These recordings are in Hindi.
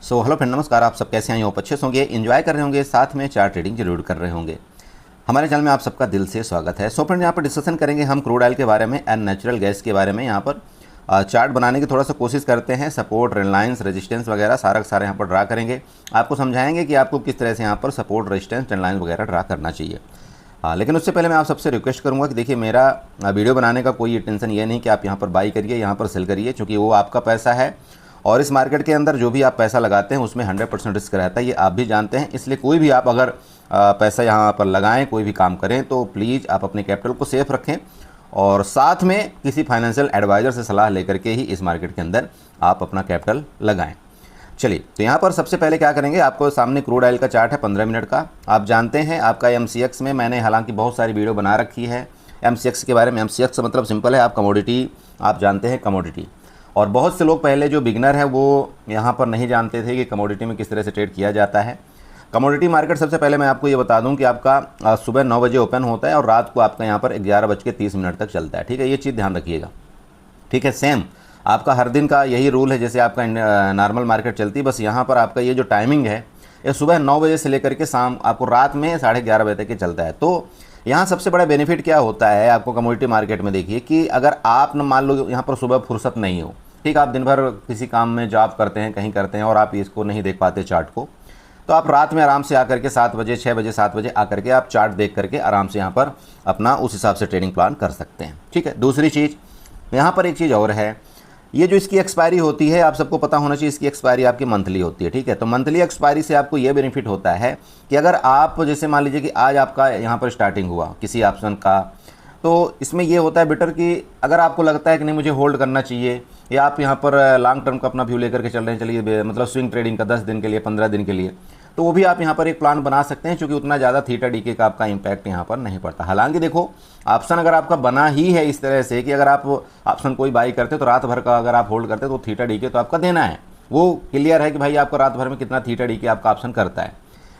हेलो फ्रेंड, नमस्कार। आप सब कैसे हैं? आप अच्छे से होंगे, एंजॉय कर रहे होंगे, साथ में चार्ट ट्रेडिंग जरूर कर रहे होंगे। हमारे चैनल में आप सबका दिल से स्वागत है। फ्रेंड, यहाँ पर डिस्कशन करेंगे हम क्रूड ऑयल के बारे में एंड नेचुरल गैस के बारे में। यहाँ पर चार्ट बनाने की थोड़ा सा कोशिश करते हैं। सपोर्ट, रेलाइंस, रेजिस्टेंस वगैरह सारा सारे यहाँ पर ड्रा करेंगे। आपको समझाएंगे कि आपको किस तरह से यहाँ पर सपोर्ट, रेजिस्टेंस, रेलाइंस वगैरह ड्रा करना चाहिए। लेकिन उससे पहले मैं आप सबसे रिक्वेस्ट करूँगा कि देखिए, मेरा वीडियो बनाने का कोई टेंशन ये नहीं कि आप यहाँ पर बाई करिए, यहाँ पर सेल करिए, क्योंकि वो आपका पैसा है और इस मार्केट के अंदर जो भी आप पैसा लगाते हैं उसमें 100% रिस्क रहता है, ये आप भी जानते हैं। इसलिए कोई भी आप अगर पैसा यहाँ पर लगाएं, कोई भी काम करें, तो प्लीज़ आप अपने कैपिटल को सेफ रखें और साथ में किसी फाइनेंशियल एडवाइज़र से सलाह लेकर के ही इस मार्केट के अंदर आप अपना कैपिटल लगाएं। चलिए, तो यहाँ पर सबसे पहले क्या करेंगे, आपको सामने क्रूड ऑयल का चार्ट है 15 मिनट का। आप जानते हैं आपका MCX में मैंने हालांकि बहुत सारी वीडियो बना रखी है MCX के बारे में। MCX मतलब सिंपल है, आप कमोडिटी, आप जानते हैं कमोडिटी। और बहुत से लोग पहले जो बिगनर है वो यहाँ पर नहीं जानते थे कि कमोडिटी में किस तरह से ट्रेड किया जाता है। कमोडिटी मार्केट सबसे पहले मैं आपको ये बता दूं कि आपका सुबह 9 बजे ओपन होता है और रात को आपका यहाँ पर 11:30 तक चलता है। ठीक है, ये चीज़ ध्यान रखिएगा। ठीक है, सेम आपका हर दिन का यही रूल है जैसे आपका नॉर्मल मार्केट चलती है। बस यहाँ पर आपका ये जो टाइमिंग है ये सुबह 9 बजे से लेकर के शाम आपको रात में 11:30 बजे तक चलता है। तो यहाँ सबसे बड़ा बेनिफिट क्या होता है आपको कमोडिटी मार्केट में, देखिए कि अगर आप न मान लो यहाँ पर सुबह फुर्सत नहीं हो, ठीक, आप दिन भर किसी काम में जॉब करते हैं, कहीं करते हैं और आप इसको नहीं देख पाते चार्ट को, तो आप रात में आराम से आकर के 7 बजे, 6 बजे, 7 बजे आकर के आप चार्ट देख करके आराम से यहाँ पर अपना उस हिसाब से ट्रेडिंग प्लान कर सकते हैं। ठीक है, दूसरी चीज़ यहाँ पर एक चीज़ और है, ये जो इसकी एक्सपायरी होती है आप सबको पता होना चाहिए, इसकी एक्सपायरी आपकी मंथली होती है। ठीक है, तो मंथली एक्सपायरी से आपको ये बेनिफिट होता है कि अगर आप जैसे मान लीजिए कि आज आपका यहाँ पर स्टार्टिंग हुआ किसी ऑप्शन का, तो इसमें ये होता है बेटर कि अगर आपको लगता है कि नहीं मुझे होल्ड करना चाहिए, या आप यहाँ पर लॉन्ग टर्म का अपना व्यू लेकर के चल रहे हैं, चलिए मतलब स्विंग ट्रेडिंग का 10 दिन के लिए, 15 दिन के लिए, तो वो भी आप यहाँ पर एक प्लान बना सकते हैं, क्योंकि उतना ज़्यादा थीटा डीके का आपका इम्पैक्ट यहाँ पर नहीं पड़ता। हालांकि देखो, ऑप्शन अगर आपका बना ही है इस तरह से कि अगर आप ऑप्शन कोई बाई करते तो रात भर का अगर आप होल्ड करते तो थीटा डीके तो आपका देना है, वो क्लियर है कि भाई आपको रात भर में कितना थीटा डीके आपका ऑप्शन करता है।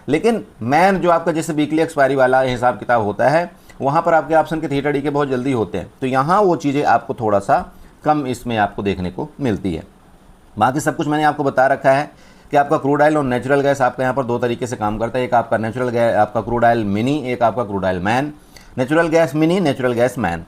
लेकिन मैन जो आपका जैसे वीकली एक्सपायरी वाला हिसाब किताब होता है, वहाँ पर आपके ऑप्शन के थीटा डीके बहुत जल्दी होते हैं, तो यहाँ वो चीज़ें आपको थोड़ा सा कम इसमें आपको देखने को मिलती है। बाकी सब कुछ मैंने आपको बता रखा है कि आपका क्रूड ऑयल और नेचुरल गैस आपका यहाँ पर 2 तरीके से काम करता है। एक आपका नेचुरल गैस, आपका क्रूड ऑयल मिनी, एक आपका crude oil man. Natural gas mini, natural gas man.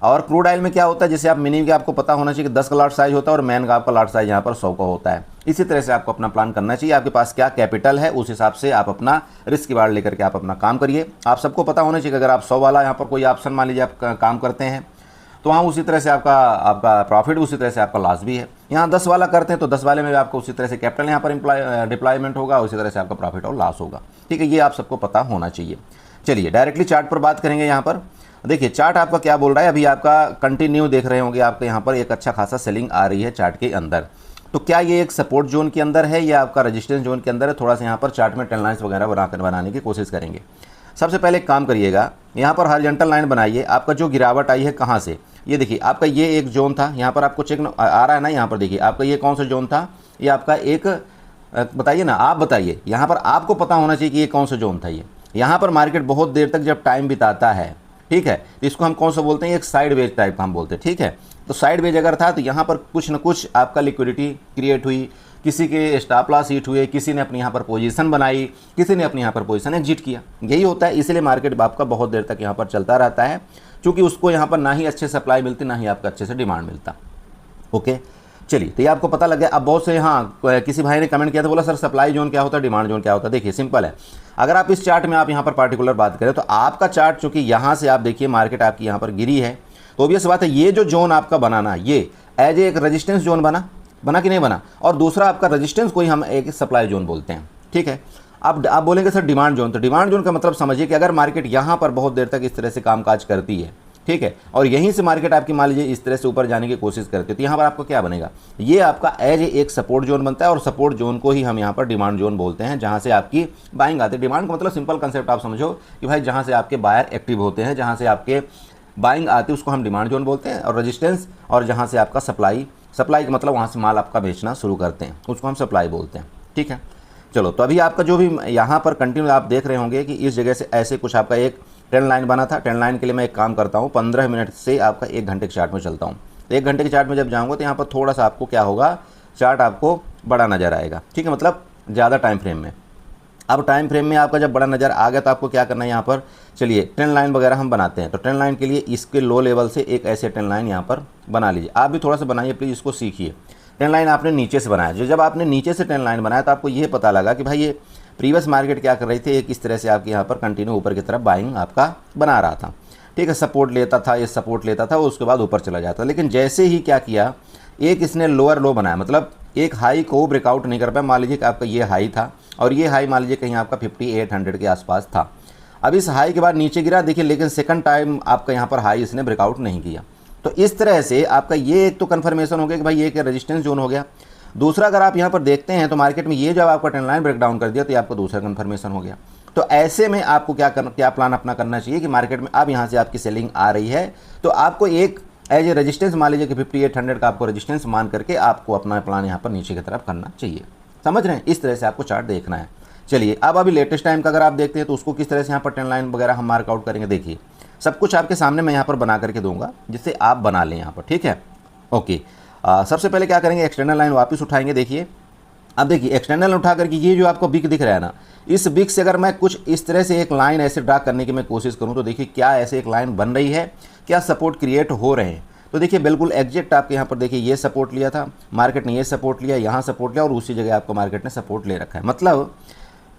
और क्रूड ऑयल में क्या होता है, जैसे आप मिनी का आपको पता होना चाहिए कि 10 का लॉट साइज होता है और मैन का आपका लॉट साइज यहाँ पर 100 का होता है। इसी तरह से आपको अपना प्लान करना चाहिए, आपके पास क्या कैपिटल है उस हिसाब से आप अपना रिस्क बाड़ लेकर के आप अपना काम करिए। आप सबको पता होना चाहिए कि अगर आप 100 वाला यहाँ पर कोई ऑप्शन मान लीजिए आप काम करते हैं तो वहाँ उसी तरह से आपका प्रॉफिट, उसी तरह से आपका लॉस भी है। यहाँ 10 वाला करते हैं तो 10 वाले में भी आपको उसी तरह से कैपिटल यहाँ पर डिप्लॉयमेंट होगा, उसी तरह से आपका प्रॉफिट और लॉस होगा। ठीक है, ये आप सबको पता होना चाहिए। चलिए डायरेक्टली चार्ट पर बात करेंगे। यहाँ पर देखिए चार्ट आपका क्या बोल रहा है, अभी आपका कंटिन्यू देख रहे होंगे, आपके यहाँ पर एक अच्छा खासा सेलिंग आ रही है चार्ट के अंदर। तो क्या ये एक सपोर्ट जोन के अंदर है या आपका रेजिस्टेंस जोन के अंदर है, थोड़ा सा यहाँ पर चार्ट में ट्रेंड लाइन्स वगैरह बनाने की कोशिश करेंगे। सबसे पहले एक काम करिएगा, यहाँ पर हॉरिजॉन्टल लाइन बनाइए। आपका जो गिरावट आई है कहाँ से, ये देखिए आपका ये एक जोन था, यहाँ पर आपको चेक आ रहा है ना, यहाँ पर देखिए आपका ये कौन सा जोन था, ये आपका एक बताइए ना, आप बताइए, यहाँ पर आपको पता होना चाहिए कि ये कौन सा जोन था। ये यहाँ पर मार्केट बहुत देर तक जब टाइम बिताता है, ठीक है, तो इसको हम कौन सा बोलते हैं, एक साइड वेज टाइप का हम बोलते हैं। ठीक है, तो साइड वेज अगर था तो यहाँ पर कुछ न कुछ आपका लिक्विडिटी क्रिएट हुई, किसी के स्टॉप लॉस हिट हुए, किसी ने अपनी यहाँ पर पोजीशन बनाई, किसी ने अपनी यहाँ पर पोजीशन एग्जिट किया, यही होता है। इसलिए मार्केट आपका बहुत देर तक यहाँ पर चलता रहता है, क्योंकि उसको यहाँ पर ना ही अच्छे सप्लाई मिलती, ना ही आपका अच्छे से डिमांड मिलता। ओके, चलिए, तो ये आपको पता लग गया। अब बहुत से हाँ किसी भाई ने कमेंट किया था, बोला सर सप्लाई जोन क्या होता है, डिमांड जोन क्या होता है। देखिए सिंपल है, अगर आप इस चार्ट में आप यहाँ पर पार्टिकुलर बात करें तो आपका चार्ट चूँकि यहाँ से आप देखिए मार्केट आपकी यहाँ पर गिरी है, तो ऑब्वियस बात है ये जो जोन आपका बनाना, ये एज एक रेजिस्टेंस जोन बना कि नहीं बना, और दूसरा आपका रेजिस्टेंस को ही हम एक सप्लाई जोन बोलते हैं। ठीक है, अब आप बोलेंगे सर डिमांड जोन, तो डिमांड जोन का मतलब समझिए कि अगर मार्केट यहाँ पर बहुत देर तक इस तरह से कामकाज करती है, ठीक है, और यहीं से मार्केट आपकी मान लीजिए इस तरह से ऊपर जाने की कोशिश करती है, तो यहाँ पर आपको क्या बनेगा, ये आपका एज एक सपोर्ट जोन बनता है, और सपोर्ट जोन को ही हम यहाँ पर डिमांड जोन बोलते हैं, जहाँ से आपकी बाइंग आती है। डिमांड का मतलब सिंपल कंसेप्ट आप समझो कि भाई जहाँ से आपके बायर एक्टिव होते हैं, जहाँ से आपके बाइंग आती है उसको हम डिमांड जोन बोलते हैं, और रेजिस्टेंस और जहाँ से आपका सप्लाई का मतलब वहाँ से माल आपका बेचना शुरू करते हैं उसको हम सप्लाई बोलते हैं। ठीक है, चलो, तो अभी आपका जो भी यहाँ पर कंटिन्यू आप देख रहे होंगे कि इस जगह से ऐसे कुछ आपका एक ट्रेंड लाइन बना था। ट्रेंड लाइन के लिए मैं एक काम करता हूँ, 15 मिनट से आपका 1 घंटे के चार्ट में चलता हूँ। तो 1 घंटे के चार्ट में जब जाऊँगा तो यहाँ पर थोड़ा सा आपको क्या होगा, चार्ट आपको बड़ा नज़र आएगा, ठीक है, मतलब ज़्यादा टाइम फ्रेम में। अब टाइम फ्रेम में आपका जब बड़ा नज़र आ गया तो आपको क्या करना है यहाँ पर, चलिए ट्रेंड लाइन वगैरह हम बनाते हैं। तो ट्रेंड लाइन के लिए इसके लो लेवल से एक ऐसे ट्रेंड लाइन यहाँ पर बना लीजिए। आप भी थोड़ा सा बनाइए प्लीज़, इसको सीखिए। ट्रेंड लाइन आपने नीचे से बनाया, जो जब आपने नीचे से ट्रेंड लाइन बनाया तो आपको ये पता लगा कि भाई ये प्रीवियस मार्केट क्या कर रही थी, एक इस तरह से आपके यहाँ पर कंटिन्यू ऊपर की तरफ बाइंग आपका बना रहा था, ठीक है, सपोर्ट लेता था, ये सपोर्ट लेता था, उसके बाद ऊपर चला जाता। लेकिन जैसे ही क्या किया, एक इसने लोअर लो बनाया, मतलब एक हाई को ब्रेकआउट नहीं कर पाया। मान लीजिए कि आपका ये हाई था और ये हाई मान लीजिए कहीं आपका 5800 के आसपास था। अब इस हाई के बाद नीचे गिरा, देखिए, लेकिन सेकंड टाइम आपका यहाँ पर हाई इसने ब्रेकआउट नहीं किया। तो इस तरह से आपका ये एक तो कन्फर्मेशन हो गया कि भाई ये क्या रेजिस्टेंस जोन हो गया। दूसरा, अगर आप यहाँ पर देखते हैं तो मार्केट में ये जब आपका ट्रेंड लाइन ब्रेकडाउन कर दिया तो ये आपका दूसरा कन्फर्मेशन हो गया। तो ऐसे में आपको क्या प्लान अपना करना चाहिए कि मार्केट में अब यहाँ से आपकी सेलिंग आ रही है तो आपको एक एज ए रेजिस्टेंस मान लीजिए कि 5800 का आपको रेजिस्टेंस मान करके आपको अपना प्लान यहाँ पर नीचे की तरफ करना चाहिए। समझ रहे हैं, इस तरह से आपको चार्ट देखना है। चलिए, अब अभी लेटेस्ट टाइम का अगर आप देखते हैं तो उसको किस तरह से यहाँ पर ट्रेंड लाइन वगैरह हम मार्क आउट करेंगे। देखिए, सब कुछ आपके सामने मैं यहाँ पर बना करके दूंगा जिससे आप बना लें यहाँ पर, ठीक है। ओके, सबसे पहले क्या करेंगे, एक्सटर्नल लाइन वापस उठाएंगे। देखिए, अब देखिए एक्सटर्नल उठा करके ये जो आपको बिक दिख रहा है ना, इस बिक से अगर मैं कुछ इस तरह से एक लाइन ऐसे ड्रा करने की मैं कोशिश करूँ तो देखिए क्या ऐसे एक लाइन बन रही है, क्या सपोर्ट क्रिएट हो रहे हैं। तो देखिए बिल्कुल एग्जैक्ट आपके यहाँ पर देखिए ये सपोर्ट लिया था मार्केट ने, ये सपोर्ट लिया, यहाँ सपोर्ट लिया और उसी जगह आपको मार्केट ने सपोर्ट ले रखा है। मतलब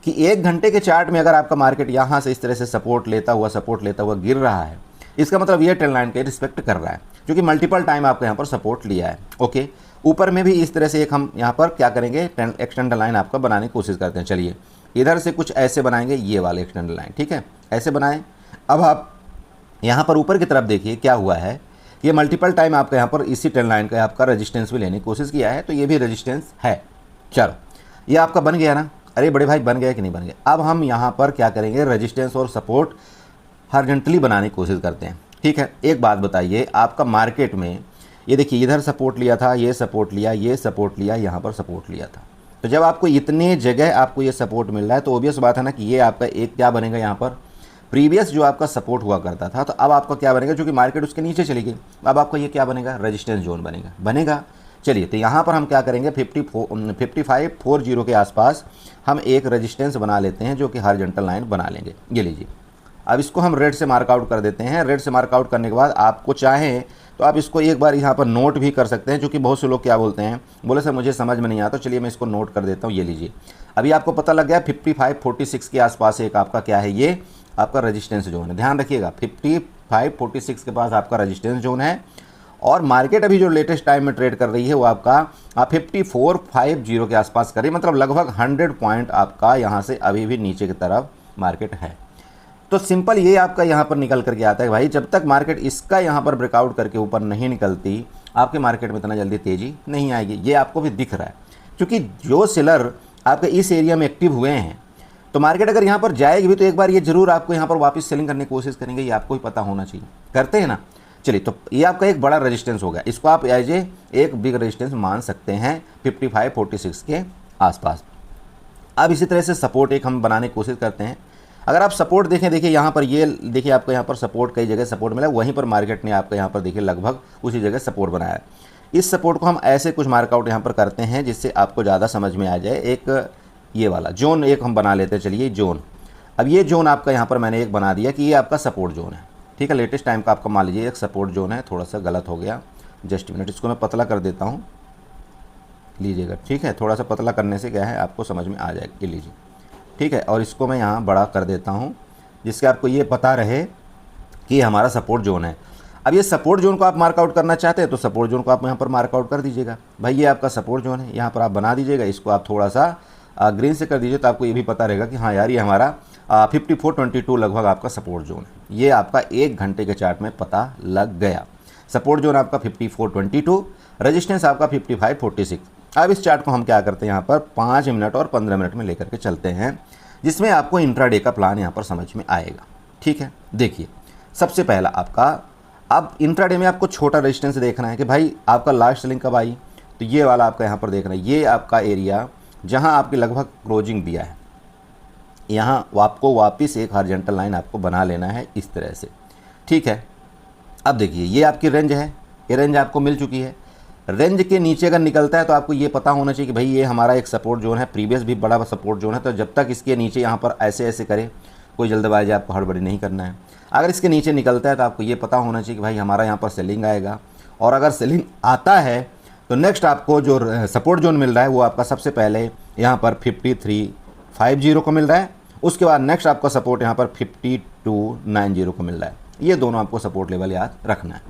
कि 1 घंटे के चार्ट में अगर आपका मार्केट यहाँ से इस तरह से सपोर्ट लेता हुआ गिर रहा है, इसका मतलब ये ट्रेंड लाइन के रिस्पेक्ट कर रहा है, क्योंकि मल्टीपल टाइम आपको यहाँ पर सपोर्ट लिया है। ओके, ऊपर में भी इस तरह से एक हम यहाँ पर क्या करेंगे, एक्सटेंडर लाइन आपका बनाने की कोशिश करते हैं। चलिए, इधर से कुछ ऐसे बनाएंगे, ये वाले एक्सटेंडर लाइन, ठीक है, ऐसे बनाएं। अब आप यहाँ पर ऊपर की तरफ देखिए क्या हुआ है, ये मल्टीपल टाइम आपका यहाँ पर इसी ट्रेंड लाइन का आपका रेजिस्टेंस भी लेने की कोशिश किया है, तो ये भी रेजिस्टेंस है। चलो, ये आपका बन गया ना, अरे बड़े भाई बन गया कि नहीं बन गया। अब हम यहाँ पर क्या करेंगे, रेजिस्टेंस और सपोर्ट हॉरिजॉन्टली बनाने की कोशिश करते हैं, ठीक है। एक बात बताइए, आपका मार्केट में ये देखिए इधर सपोर्ट लिया था, ये सपोर्ट लिया, ये सपोर्ट लिया, यहाँ पर सपोर्ट लिया था। तो जब आपको इतने जगह आपको ये सपोर्ट मिल रहा है तो ऑब्वियस बात है ना कि ये आपका एक क्या बनेगा, यहाँ पर प्रीवियस जो आपका सपोर्ट हुआ करता था, तो अब आपका क्या बनेगा, क्योंकि मार्केट उसके नीचे चली गई, अब आपका ये क्या बनेगा, रेजिस्टेंस जोन बनेगा। चलिए, तो यहाँ पर हम क्या करेंगे, 5540 के आसपास हम एक रेजिस्टेंस बना लेते हैं जो कि हॉरिजॉन्टल लाइन बना लेंगे। ये लीजिए, अब इसको हम रेड से मार्कआउट कर देते हैं। रेड से मार्कआउट करने के बाद आपको चाहें तो आप इसको एक बार यहाँ पर नोट भी कर सकते हैं, क्योंकि बहुत से लोग क्या बोलते हैं, बोले सर मुझे समझ में नहीं आता, तो चलिए मैं इसको नोट कर देता हूँ। ये लीजिए, अभी आपको पता लग गया 5546 के आसपास एक आपका क्या है, ये आपका रेजिस्टेंस जोन है। ध्यान रखिएगा, 5546 के पास आपका रेजिस्टेंस जोन है और मार्केट अभी जो लेटेस्ट टाइम में ट्रेड कर रही है वो आपका 5450 के आसपास कर रही है, मतलब लगभग 100 पॉइंट आपका यहाँ से अभी भी नीचे की तरफ मार्केट है। तो सिंपल ये आपका यहाँ पर निकल करके आता है भाई, जब तक मार्केट इसका यहाँ पर ब्रेकआउट करके ऊपर नहीं निकलती आपके मार्केट में इतना जल्दी तेज़ी नहीं आएगी। ये आपको भी दिख रहा है, क्योंकि जो सेलर आपके इस एरिया में एक्टिव हुए हैं, तो मार्केट अगर यहाँ पर जाएगी भी तो एक बार ये जरूर आपको यहाँ पर वापस सेलिंग करने की कोशिश करेंगे, ये आपको ही पता होना चाहिए। करते हैं ना। चलिए, तो ये आपका एक बड़ा रेजिस्टेंस हो गया, इसको आप एज ए एक बिग रेजिस्टेंस मान सकते हैं 5546 के आसपास। अब इसी तरह से सपोर्ट एक हम बनाने की कोशिश करते हैं। अगर आप सपोर्ट देखें, देखिए यहाँ पर ये देखिए आपको यहाँ पर सपोर्ट कई जगह सपोर्ट मिला, वहीं पर मार्केट ने आपको यहाँ पर देखिए लगभग उसी जगह सपोर्ट बनाया। इस सपोर्ट को हम ऐसे कुछ मार्कआउट यहाँ पर करते हैं जिससे आपको ज़्यादा समझ में आ जाए। एक ये वाला जोन एक हम बना लेते हैं। चलिए, जोन, अब ये जोन आपका यहाँ पर मैंने एक बना दिया कि ये आपका सपोर्ट जोन है, ठीक है। लेटेस्ट टाइम का आपका मान लीजिए एक सपोर्ट जोन है, थोड़ा सा गलत हो गया, जस्ट मिनट, इसको मैं पतला कर देता हूँ, लीजिएगा, ठीक है। थोड़ा सा पतला करने से क्या है आपको समझ में आ जाएगा, ये लीजिए, ठीक है। और इसको मैं यहाँ बड़ा कर देता हूँ जिससे आपको ये पता रहे कि ये हमारा सपोर्ट जोन है। अब ये सपोर्ट जोन को आप मार्कआउट करना चाहते हैं तो सपोर्ट जोन को आप यहाँ पर मार्कआउट कर दीजिएगा। भाई ये आपका सपोर्ट जोन है, यहाँ पर आप बना दीजिएगा, इसको आप थोड़ा सा ग्रीन से कर दीजिए तो आपको ये भी पता रहेगा कि हाँ यार ये हमारा 5422 लगभग आपका सपोर्ट जोन है। ये आपका 1 घंटे के चार्ट में पता लग गया। सपोर्ट जोन आपका 5422, रेजिस्टेंस आपका 5546। अब इस चार्ट को हम क्या करते हैं, यहाँ पर 5 मिनट और 15 मिनट में लेकर के चलते हैं, जिसमें आपको इंट्राडे का प्लान यहाँ पर समझ में आएगा, ठीक है। देखिए, सबसे पहला आपका, अब इंट्राडे में आपको छोटा रेजिस्टेंस देखना है कि भाई आपका लास्ट सेलिंग कब आई, तो ये वाला आपका यहाँ पर देखना है, ये आपका एरिया जहाँ आपकी लगभग क्लोजिंग दिया है, यहाँ आपको वापस एक हॉरिजॉन्टल लाइन आपको बना लेना है इस तरह से, ठीक है। अब देखिए ये आपकी रेंज है, ये रेंज आपको मिल चुकी है, रेंज के नीचे अगर निकलता है तो आपको ये पता होना चाहिए कि भाई ये हमारा एक सपोर्ट जोन है, प्रीवियस भी बड़ा सपोर्ट जोन है, तो जब तक इसके नीचे यहाँ पर ऐसे ऐसे करे, कोई जल्दबाजी आपको हड़बड़ी नहीं करना है। अगर इसके नीचे निकलता है तो आपको ये पता होना चाहिए कि भाई हमारा यहाँ पर सेलिंग आएगा, और अगर सेलिंग आता है तो नेक्स्ट आपको जो सपोर्ट जोन मिल रहा है वो आपका सबसे पहले यहाँ पर 5350 को मिल रहा है, उसके बाद नेक्स्ट आपका सपोर्ट यहाँ पर 5290 को मिल रहा है। ये दोनों आपको सपोर्ट लेवल याद रखना है,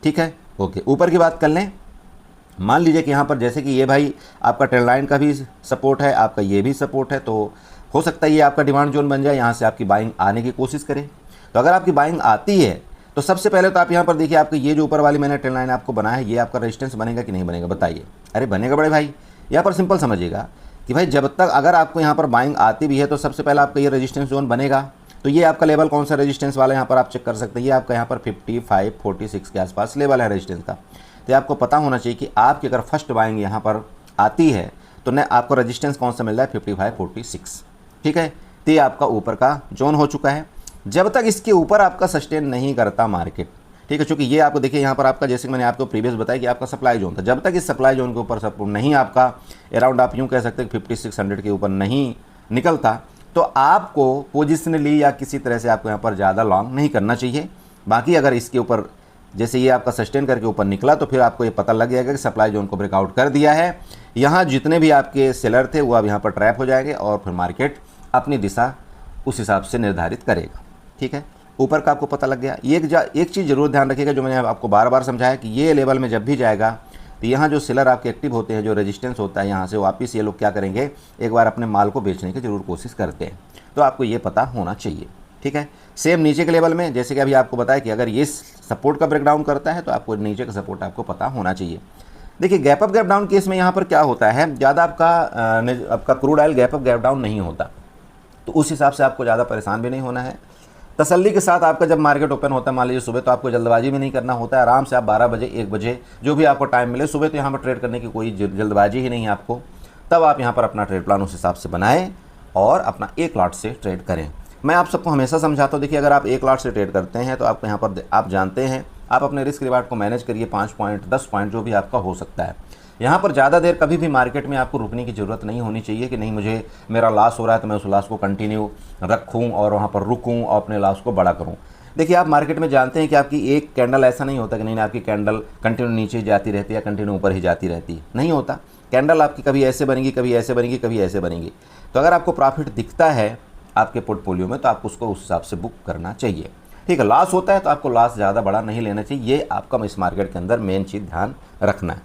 ठीक है। ओके, ऊपर की बात कर लें। मान लीजिए कि यहाँ पर जैसे कि ये भाई आपका ट्रेंड लाइन का भी सपोर्ट है, आपका ये भी सपोर्ट है, तो हो सकता है ये आपका डिमांड जोन बन जाए, यहाँ से आपकी बाइंग आने की कोशिश करें। तो अगर आपकी बाइंग आती है तो सबसे पहले तो आप यहाँ पर देखिए, आपका ये जो ऊपर वाली मैंने ट्रेंड लाइन आपको बनाया है, ये आपका रेजिस्टेंस बनेगा कि नहीं बनेगा, बताइए। अरे बनेगा बड़े भाई। यहाँ पर सिंपल समझिएगा कि भाई जब तक अगर आपको यहाँ पर बाइंग आती भी है तो सबसे पहले आपका ये रेजिस्टेंस जोन बनेगा। तो ये आपका लेवल कौन सा रेजिस्टेंस वाला है, यहाँ पर आप चेक कर सकते हैं। ये आपका यहाँ पर 5546 के आसपास लेवल है रेजिस्टेंस का। तो आपको पता होना चाहिए कि आपकी अगर फर्स्ट बाइंग यहाँ पर आती है तो न आपको रेजिस्टेंस कौन सा मिल रहा है, 5546, ठीक है। तो ये आपका ऊपर का जोन हो चुका है। जब तक इसके ऊपर आपका सस्टेन नहीं करता मार्केट, ठीक है, क्योंकि ये आपको देखिए यहाँ पर आपका, जैसे कि मैंने आपको प्रीवियस बताया कि आपका सप्लाई जोन था, जब तक इस सप्लाई जोन के ऊपर सपोर्ट नहीं आपका अराउंड आप यूँ कह सकते हैं 5600 के ऊपर नहीं निकलता, तो आपको पोजिशनली या किसी तरह से आपको यहाँ पर ज़्यादा लॉन्ग नहीं करना चाहिए। बाकी अगर इसके ऊपर जैसे ये आपका सस्टेन करके ऊपर निकला तो फिर आपको ये पता लग जाएगा कि सप्लाई जोन को ब्रेकआउट कर दिया है। यहाँ जितने भी आपके सेलर थे वो अब यहाँ पर ट्रैप हो जाएंगे और फिर मार्केट अपनी दिशा उस हिसाब से निर्धारित करेगा, ठीक है। ऊपर का आपको पता लग गया। एक चीज़ जरूर ध्यान रखिएगा, जो मैंने आपको बार बार समझाया कि ये लेवल में जब भी जाएगा तो यहाँ जो सेलर आपके एक्टिव होते हैं, जो रेजिस्टेंस होता है, यहाँ से वापस ये लोग क्या करेंगे, एक बार अपने माल को बेचने की जरूर कोशिश करते हैं। तो आपको ये पता होना चाहिए, ठीक है। सेम नीचे के लेवल में जैसे कि अभी आपको बताया कि अगर ये सपोर्ट का ब्रेकडाउन करता है तो आपको नीचे का सपोर्ट आपको पता होना चाहिए। देखिए gap up gap down case में यहाँ पर क्या होता है, ज़्यादा आपका crude oil gap up gap down नहीं होता, तो उस हिसाब से आपको ज़्यादा परेशान भी नहीं होना है। तसल्ली के साथ आपका जब मार्केट ओपन होता है, मान लीजिए सुबह, तो आपको जल्दबाजी भी नहीं करना होता है। आराम से आप 12 बजे 1 बजे जो भी आपको टाइम मिले सुबह, तो यहाँ पर ट्रेड करने की कोई जल्दबाजी ही नहीं है आपको। तब आप यहाँ पर अपना ट्रेड प्लान उस हिसाब से बनाएं और अपना एक लॉट से ट्रेड करें। मैं आप सबको हमेशा समझाता हूँ, देखिए अगर आप एक लॉट से ट्रेड करते हैं तो आपको यहाँ पर आप जानते हैं, आप अपने रिस्क रिवार्ड को मैनेज करिए, 5 पॉइंट 10 पॉइंट जो भी आपका हो सकता है। यहाँ पर ज़्यादा देर कभी भी मार्केट में आपको रुकने की ज़रूरत नहीं होनी चाहिए कि नहीं मुझे मेरा लॉस हो रहा है तो मैं उस लॉस को कंटिन्यू रखूँ और वहाँ पर रुकूँ और अपने लॉस को बड़ा करूँ। देखिए आप मार्केट में जानते हैं कि आपकी एक कैंडल ऐसा नहीं होता कि नहीं आपकी कैंडल कंटिन्यू नीचे जाती रहती है या कंटिन्यू ऊपर ही जाती रहती है, नहीं होता। कैंडल आपकी कभी ऐसे बनेगी, कभी ऐसे बनेगी, कभी ऐसे बनेगी। तो अगर आपको प्रॉफिट दिखता है आपके पोर्टफोलियो में तो आपको उसको उस हिसाब से बुक करना चाहिए, ठीक है। लॉस होता है तो आपको लॉस ज़्यादा बड़ा नहीं लेना चाहिए, ये आपका इस मार्केट के अंदर मेन चीज़ ध्यान रखना है,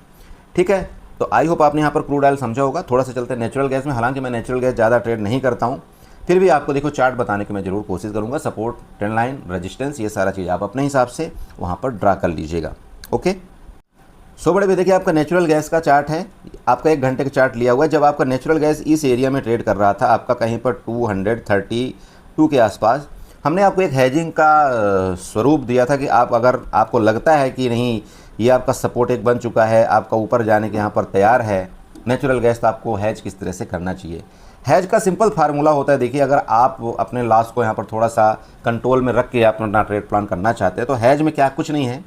ठीक है। तो आई होप आपने यहाँ पर क्रूड ऑयल समझा होगा। थोड़ा सा चलते हैं नेचुरल गैस में। हालांकि मैं नेचुरल गैस ज़्यादा ट्रेड नहीं करता हूँ, फिर भी आपको देखो चार्ट बताने की मैं ज़रूर कोशिश करूँगा। सपोर्ट, ट्रेंड लाइन, रेजिस्टेंस, ये सारा चीज़ आप अपने हिसाब से वहाँ पर ड्रा कर लीजिएगा, ओके। सो बड़े भी देखिए आपका नेचुरल गैस का चार्ट है, आपका 1 घंटे का चार्ट लिया हुआ है। जब आपका नेचुरल गैस इस एरिया में ट्रेड कर रहा था, आपका कहीं पर 232 के आसपास, हमने आपको एक हैजिंग का स्वरूप दिया था कि आप अगर आपको लगता है कि नहीं ये आपका सपोर्ट एक बन चुका है, आपका ऊपर जाने के यहाँ पर तैयार है नेचुरल गैस, तो आपको हैज किस तरह से करना चाहिए। हैज का सिंपल फार्मूला होता है, देखिए अगर आप अपने लॉस को यहाँ पर थोड़ा सा कंट्रोल में रख के अपना ट्रेड प्लान करना चाहते हैं तो हैज में क्या कुछ नहीं है।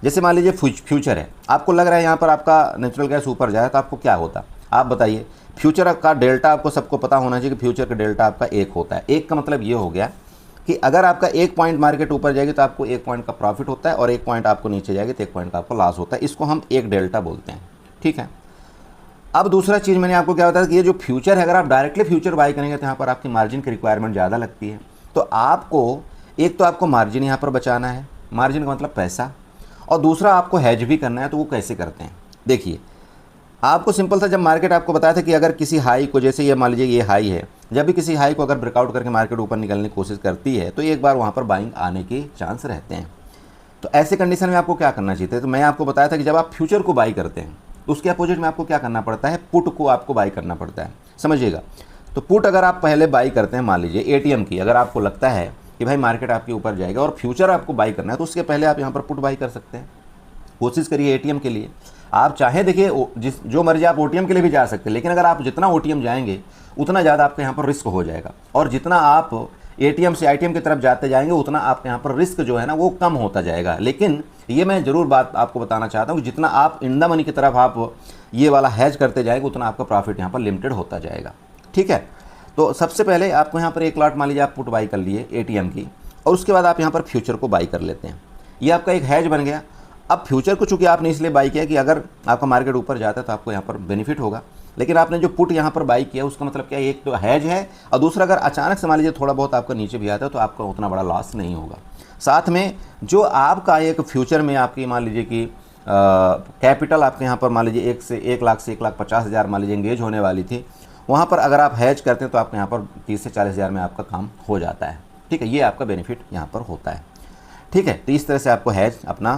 जैसे मान लीजिए फ्यूचर है, आपको लग रहा है यहाँ पर आपका नेचुरल गैस ऊपर जाए तो आपको क्या होता, आप बताइए। फ्यूचर का डेल्टा आपको सबको पता होना चाहिए कि फ्यूचर का डेल्टा आपका 1 होता है। 1 का मतलब ये हो गया कि अगर आपका 1 पॉइंट मार्केट ऊपर जाएगी तो आपको 1 पॉइंट का प्रॉफिट होता है, और 1 पॉइंट आपको नीचे जाएगी तो 1 पॉइंट का आपको लॉस होता है। इसको हम 1 डेल्टा बोलते हैं, ठीक है। अब दूसरा चीज़ मैंने आपको क्या बताया कि ये जो फ्यूचर है, अगर आप डायरेक्टली फ्यूचर बाई करेंगे तो यहाँ पर आपकी मार्जिन की रिक्वायरमेंट ज़्यादा लगती है। तो आपको एक तो आपको मार्जिन यहाँ पर बचाना है, मार्जिन का मतलब पैसा, और दूसरा आपको हैज भी करना है। तो वो कैसे करते हैं, देखिए आपको सिंपल सा, जब मार्केट आपको बताया था कि अगर किसी हाई को, जैसे ये मान लीजिए ये हाई है, जब भी किसी हाई को अगर ब्रेकआउट करके मार्केट ऊपर निकलने की कोशिश करती है तो एक बार वहाँ पर बाइंग आने के चांस रहते हैं। तो ऐसे कंडीशन में आपको क्या करना चाहिए, तो मैं आपको बताया था कि जब आप फ्यूचर को बाई करते हैं तो उसके अपोजिट में आपको क्या करना पड़ता है, पुट को आपको बाई करना पड़ता है, समझिएगा। तो पुट अगर आप पहले बाई करते हैं, मान लीजिए एटीएम की, अगर आपको लगता है कि भाई मार्केट आपके ऊपर जाएगा और फ्यूचर आपको बाई करना है, तो उसके पहले आप यहाँ पर पुट बाई कर सकते हैं। कोशिश करिए एटीएम के लिए, आप चाहे देखिए जो मर्जी आप ओटीएम के लिए भी जा सकते हैं, लेकिन अगर आप जितना ओटीएम जाएंगे उतना ज़्यादा आपके यहाँ पर रिस्क हो जाएगा, और जितना आप एटीएम से आईटीएम की तरफ जाते जाएंगे उतना आपके यहाँ पर रिस्क जो है ना वो कम होता जाएगा। लेकिन ये मैं ज़रूर बात आपको बताना चाहता हूँ कि जितना आप इन द मनी की तरफ आप ये वाला हैज करते जाएंगे उतना आपका प्रॉफिट यहाँ पर लिमिटेड होता जाएगा। ठीक है, तो सबसे पहले आपको यहाँ पर 1 लॉट मान लीजिए आप पुट बाई कर लिए ATM की, और उसके बाद आप यहाँ पर फ्यूचर को बाई कर लेते हैं। ये आपका एक हैज बन गया। अब फ्यूचर को चूँकि आपने इसलिए बाई किया कि अगर आपका मार्केट ऊपर जाता है तो आपको यहाँ पर बेनिफिट होगा, लेकिन आपने जो पुट यहाँ पर बाई किया उसका मतलब क्या है, एक तो हैज है और दूसरा अगर अचानक से मान लीजिए थोड़ा बहुत आपका नीचे भी आता है तो आपका उतना बड़ा लॉस नहीं होगा। साथ में जो आपका एक फ्यूचर में आपकी मान लीजिए कि कैपिटल आपके यहाँ पर मान लीजिए 1 लाख से 1,50,000 मान लीजिए एंगेज होने वाली थी, वहाँ पर अगर आप हैज करते हैं तो आपके यहाँ पर 30 से 40 हज़ार में आपका काम हो जाता है। ठीक है, ये आपका बेनिफिट यहाँ पर होता है। ठीक है, तो इस तरह से आपको हैज अपना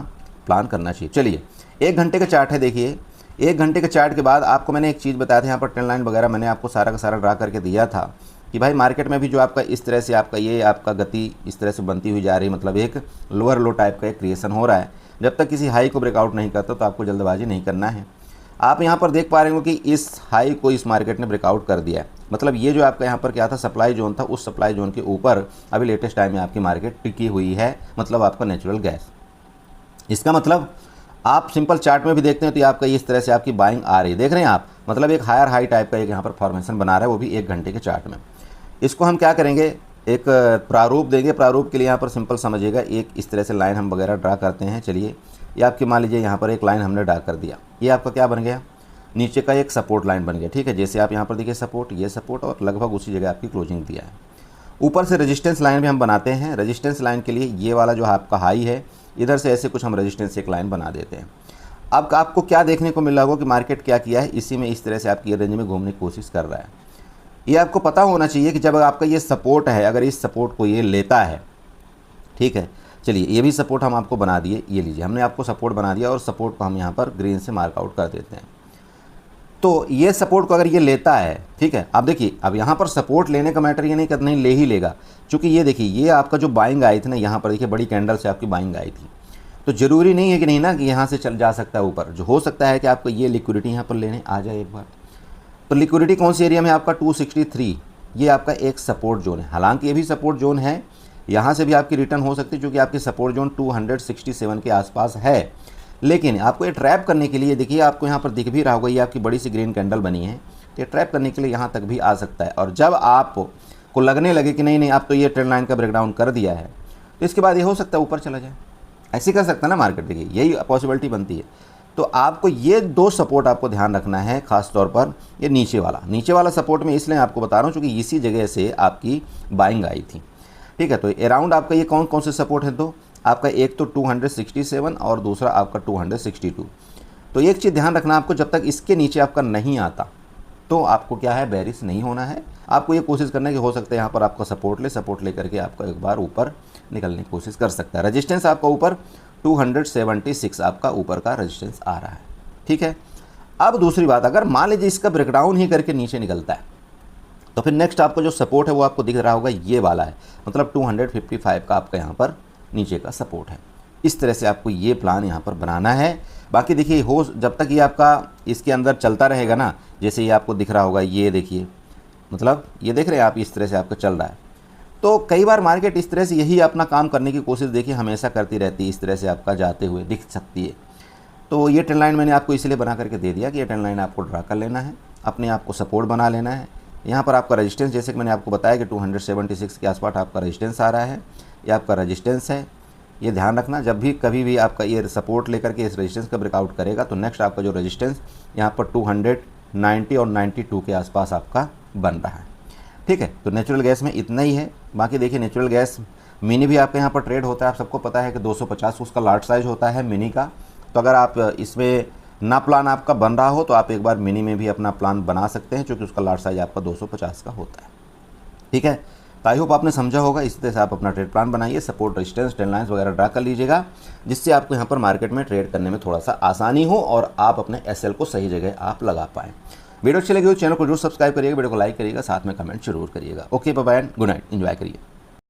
प्लान करना चाहिए। चलिए 1 घंटे का चार्ट है, देखिए 1 घंटे के चार्ट के बाद आपको मैंने एक चीज़ बताया था, यहाँ पर ट्रेंड लाइन वगैरह मैंने आपको सारा का सारा ड्रा करके दिया था कि भाई मार्केट में भी जो आपका इस तरह से आपका ये आपका गति इस तरह से बनती हुई जा रही है, मतलब एक लोअर लो टाइप का एक क्रिएशन हो रहा है। जब तक किसी हाई को ब्रेकआउट नहीं करता तो आपको जल्दबाजी नहीं करना है। आप यहाँ पर देख पा रहे हो कि इस हाई को इस मार्केट ने ब्रेकआउट कर दिया है, मतलब ये जो आपका यहाँ पर क्या था सप्लाई जोन था, उस सप्लाई जोन के ऊपर अभी लेटेस्ट टाइम में आपकी मार्केट टिकी हुई है, मतलब आपका नेचुरल गैस। इसका मतलब आप सिंपल चार्ट में भी देखते हैं तो आपका इस तरह से आपकी बाइंग आ रही है, देख रहे हैं आप, मतलब एक हायर हाई टाइप का एक यहाँ पर फॉर्मेशन बना रहा है, वो भी 1 घंटे के चार्ट में। इसको हम क्या करेंगे, एक प्रारूप देंगे। प्रारूप के लिए यहाँ पर सिंपल समझिएगा, एक इस तरह से लाइन हम वगैरह ड्रा करते हैं। चलिए ये आपकी मान लीजिए यहाँ पर एक लाइन हमने ड्रा कर दिया, ये आपका क्या बन गया, नीचे का एक सपोर्ट लाइन बन गया। ठीक है, जैसे आप यहाँ पर देखिए सपोर्ट, ये सपोर्ट और लगभग उसी जगह आपकी क्लोजिंग दिया है। ऊपर से रेजिस्टेंस लाइन भी हम बनाते हैं। रेजिस्टेंस लाइन के लिए ये वाला जो आपका हाई है, इधर से ऐसे कुछ हम रेजिस्टेंस एक लाइन बना देते हैं। अब आपको क्या देखने को मिल रहा होगा कि मार्केट क्या किया है, इसी में इस तरह से आपकी रेंज में घूमने की कोशिश कर रहा है। ये आपको पता होना चाहिए कि जब आपका ये सपोर्ट है, अगर इस सपोर्ट को ये लेता है, ठीक है, चलिए ये भी सपोर्ट हम आपको बना दिए, ये लीजिए हमने आपको सपोर्ट बना दिया और सपोर्ट को हम यहाँ पर ग्रीन से मार्कआउट कर देते हैं। तो ये सपोर्ट को अगर ये लेता है, ठीक है, अब देखिए अब यहाँ पर सपोर्ट लेने का मैटर ये नहीं करना, ले ही लेगा, क्योंकि ये देखिए ये आपका जो बाइंग आई थी ना, यहाँ पर देखिए बड़ी कैंडल से आपकी बाइंग आई थी, तो ज़रूरी नहीं है कि नहीं ना कि यहाँ से चल जा सकता है ऊपर। जो हो सकता है कि आपको ये लिक्विडिटी यहाँ पर लेने आ जाए एक बार। तो लिक्विडिटी कौन सी एरिया में, आपका 263, ये आपका एक सपोर्ट जोन है। हालांकि ये भी सपोर्ट जोन है, यहाँ से भी आपकी रिटर्न हो सकती है क्योंकि आपकी सपोर्ट जोन 267 के आसपास है। लेकिन आपको ये ट्रैप करने के लिए देखिए, आपको यहाँ पर दिख भी रहा होगा, ये आपकी बड़ी सी ग्रीन कैंडल बनी है, तो ये ट्रैप करने के लिए यहाँ तक भी आ सकता है। और जब आपको लगने लगे कि नहीं आप तो ये ट्रेंड लाइन का ब्रेकडाउन कर दिया है, तो इसके बाद ये हो सकता है ऊपर चला जाए, ऐसे कर सकता है ना मार्केट, देखिए यही पॉसिबिलिटी बनती है। तो आपको ये 2 सपोर्ट आपको ध्यान रखना है, खास तौर पर ये नीचे वाला सपोर्ट में इसलिए आपको बता रहा हूँ क्योंकि इसी जगह से आपकी बाइंग आई थी। ठीक है, तो अराउंड आपका ये कौन कौन से सपोर्ट है, तो आपका एक तो 267 और दूसरा आपका 262। तो एक चीज़ ध्यान रखना आपको, जब तक इसके नीचे आपका नहीं आता तो आपको क्या है, बेरिश नहीं होना है। आपको ये कोशिश करना है कि हो सकता है यहाँ पर आपका सपोर्ट ले करके आपका एक बार ऊपर निकलने की कोशिश कर सकता है। रेजिस्टेंस आपका ऊपर 276 आपका ऊपर का रेजिस्टेंस आ रहा है। ठीक है, अब दूसरी बात, अगर मान लीजिए इसका ब्रेकडाउन ही करके नीचे निकलता है तो फिर नेक्स्ट आपको जो सपोर्ट है वो आपको दिख रहा होगा, ये वाला है, मतलब 255 का आपका यहाँ पर नीचे का सपोर्ट है। इस तरह से आपको ये प्लान यहाँ पर बनाना है। बाकी देखिए हो जब तक ये आपका इसके अंदर चलता रहेगा ना, जैसे ये आपको दिख रहा होगा, ये देखिए, मतलब ये देख रहे हैं आप, इस तरह से आपका चल रहा है। तो कई बार मार्केट इस तरह से यही अपना काम करने की कोशिश देखिए हमेशा करती रहती है, इस तरह से आपका जाते हुए दिख सकती है। तो ये ट्रेंड लाइन मैंने आपको इसलिए बना करके दे दिया कि ये ट्रेंड लाइन आपको ड्रा कर लेना है, अपने आप को सपोर्ट बना लेना है। यहाँ पर आपका रेजिस्टेंस, जैसे कि मैंने आपको बताया कि 276 के आसपास आपका रेजिस्टेंस आ रहा है, ये आपका रेजिस्टेंस है। ये ध्यान रखना, जब भी कभी भी आपका ये सपोर्ट लेकर के इस रेजिस्टेंस का ब्रेकआउट करेगा तो नेक्स्ट आपका जो रेजिस्टेंस यहाँ पर 290 और 92 के आसपास आपका बन रहा है। ठीक है, तो नेचुरल गैस में इतना ही है। बाकी देखिए नेचुरल गैस मिनी भी आपके यहाँ पर ट्रेड होता है, आप सबको पता है कि 250 उसका लार्ज साइज होता है मिनी का। तो अगर आप इसमें ना प्लान आपका बन रहा हो तो आप एक बार मिनी में भी अपना प्लान बना सकते हैं, क्योंकि उसका लार्ज साइज आपका 250 का होता है। ठीक है, तो आई होप आपने समझा होगा। इसी तरह से आप अपना ट्रेड प्लान बनाइए, सपोर्ट रेजिस्टेंस ट्रेंड लाइन्स वगैरह ड्रा कर लीजिएगा, जिससे आपको यहाँ पर मार्केट में ट्रेड करने में थोड़ा सा आसानी हो और आप अपने एसएल को सही जगह आप लगा पाएँ। वीडियो अच्छी लगी हो चैनल को जरूर सब्सक्राइब करिएगा, वीडियो को लाइक करिएगा, साथ में कमेंट जरूर करिएगा। Okay bye bye and good night, enjoy करिए।